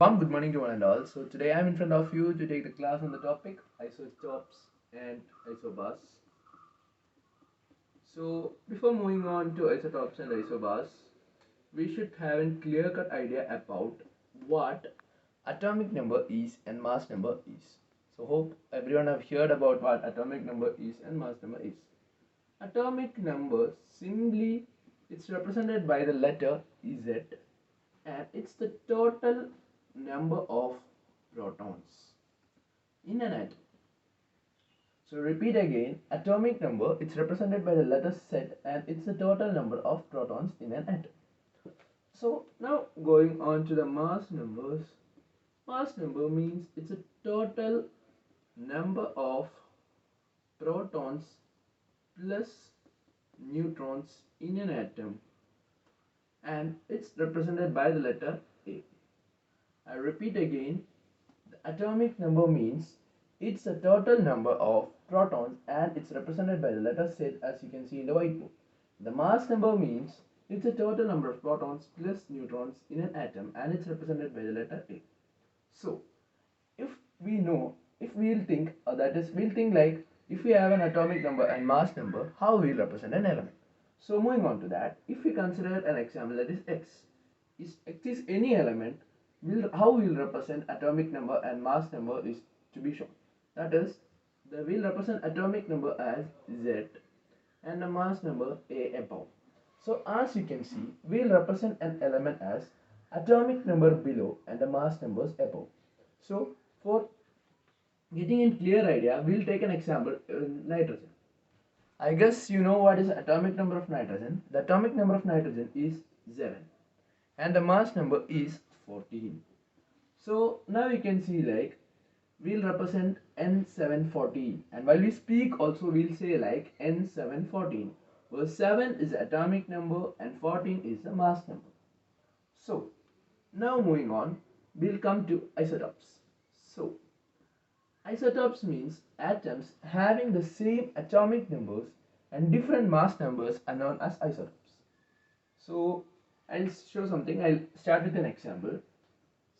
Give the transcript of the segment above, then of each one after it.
Good morning to one and all. So today I'm in front of you to take the class on the topic isotopes and isobars. So before moving on to isotopes and isobars, we should have a clear-cut idea about what atomic number is and mass number is. So hope everyone have heard about what atomic number is and mass number is. Atomic number simply it's represented by the letter Z, and it's the total number of protons in an atom. So repeat again, atomic number it's represented by the letter Z, and it's the total number of protons in an atom. So now going on to the mass numbers. Mass number means it's a total number of protons plus neutrons in an atom, and it's represented by the letter A. I repeat again, the atomic number means it's the total number of protons, and it's represented by the letter Z as you can see in the whiteboard. The mass number means it's the total number of protons plus neutrons in an atom, and it's represented by the letter A. So if we know, if we'll think, that is we'll think like if we have an atomic number and mass number, how we'll represent an element. So moving on to that, if we consider an example that is X, X is any element, how we'll represent atomic number and mass number is to be shown. That is, we'll represent atomic number as Z and the mass number A above. So as you can see, we'll represent an element as atomic number below and the mass numbers above. So for getting a clear idea, we'll take an example nitrogen. I guess you know what is atomic number of nitrogen. The atomic number of nitrogen is 7 and the mass number is 14. So now you can see like we'll represent N714, and while we speak also we'll say like N714, where 7 is the atomic number and 14 is the mass number. So now moving on, we'll come to isotopes. So isotopes means atoms having the same atomic numbers and different mass numbers are known as isotopes. So I'll show something. I'll start with an example.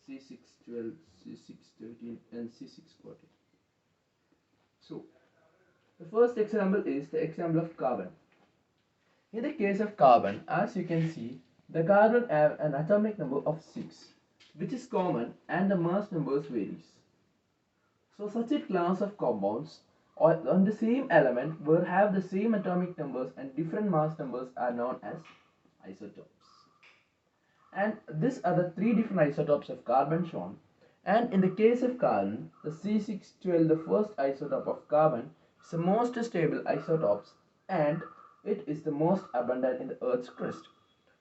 C612, C613 and C614. So the first example is the example of carbon. In the case of carbon, as you can see, the carbon have an atomic number of 6, which is common, and the mass numbers varies. So such a class of compounds on the same element will have the same atomic numbers and different mass numbers are known as isotopes. And these are the three different isotopes of carbon shown. And in the case of carbon, the C612, the first isotope of carbon, is the most stable isotopes, and it is the most abundant in the Earth's crust.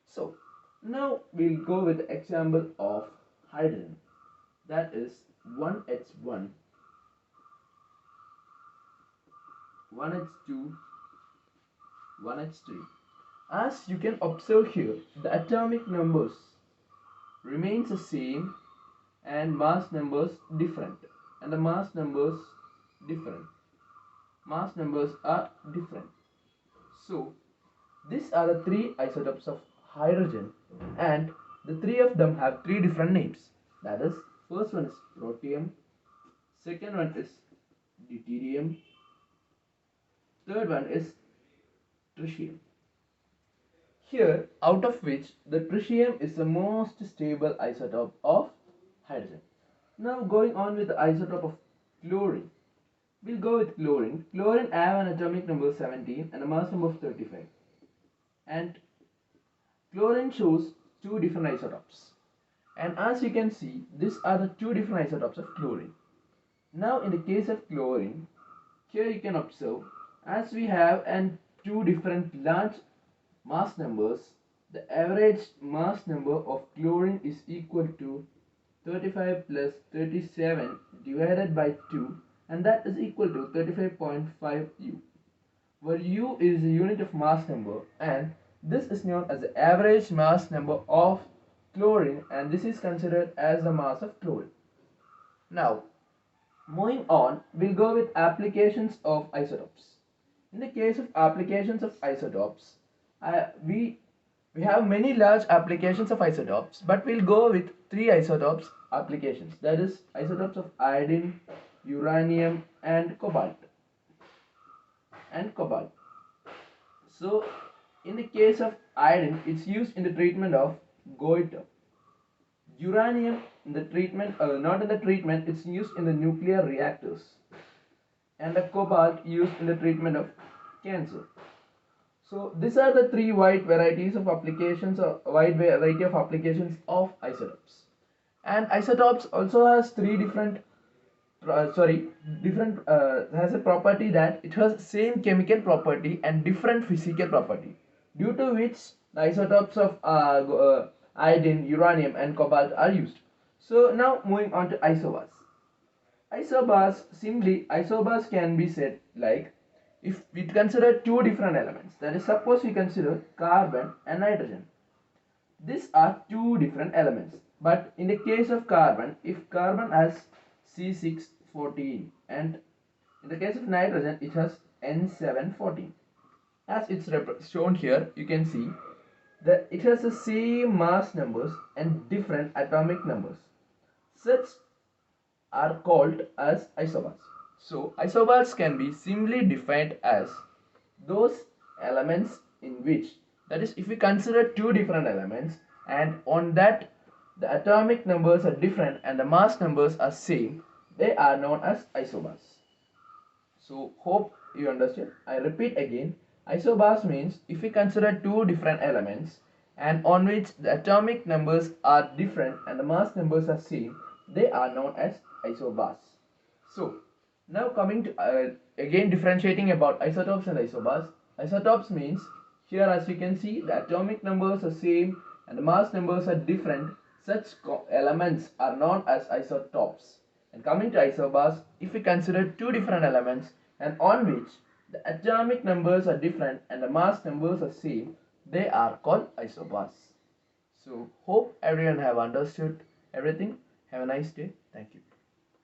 So now we'll go with the example of hydrogen. That is 1H1, 1H2, 1H3. As you can observe here, the atomic numbers remains the same and mass numbers different, and the mass numbers different. Mass numbers are different. So these are the three isotopes of hydrogen, and the three of them have three different names. That is, first one is protium, second one is deuterium, third one is tritium. Here, out of which the tritium is the most stable isotope of hydrogen. Now going on with the isotope of chlorine. We'll go with chlorine. Chlorine have an atomic number 17 and a mass number of 35. And chlorine shows two different isotopes. And as you can see, these are the two different isotopes of chlorine. Now in the case of chlorine, here you can observe, as we have two different large mass numbers, the average mass number of chlorine is equal to 35 plus 37 divided by 2, and that is equal to 35.5 U, where U is the unit of mass number, and this is known as the average mass number of chlorine, and this is considered as the mass of chlorine. Now moving on, we'll go with applications of isotopes. In the case of applications of isotopes, we We have many large applications of isotopes, but we'll go with three isotopes applications. That is isotopes of iodine, uranium, and cobalt. So, in the case of iodine, it's used in the treatment of goiter. Uranium in the treatment, not in the treatment, it's used in the nuclear reactors. And the cobalt used in the treatment of cancer. So these are the three wide varieties of applications, or wide variety of applications of isotopes. And isotopes also has three different, has a property that it has same chemical property and different physical property, due to which the isotopes of iodine, uranium, and cobalt are used. So now moving on to isobars. Isobars can be said like, if we consider two different elements, that is, suppose we consider carbon and nitrogen. These are two different elements, but in the case of carbon, if carbon has C614 and in the case of nitrogen it has N714, as it's shown here, you can see that it has the same mass numbers and different atomic numbers. Such are called as isobars. So isobars can be simply defined as those elements in which, that is, if we consider two different elements and on that the atomic numbers are different and the mass numbers are same, they are known as isobars. So hope you understood. I repeat again, isobars means if we consider two different elements and on which the atomic numbers are different and the mass numbers are same, they are known as isobars. So now coming to again differentiating about isotopes and isobars. Isotopes means here, as you can see, the atomic numbers are same and the mass numbers are different. Such elements are known as isotopes. And coming to isobars, if we consider two different elements and on which the atomic numbers are different and the mass numbers are same, they are called isobars. So hope everyone have understood everything. Have a nice day. Thank you.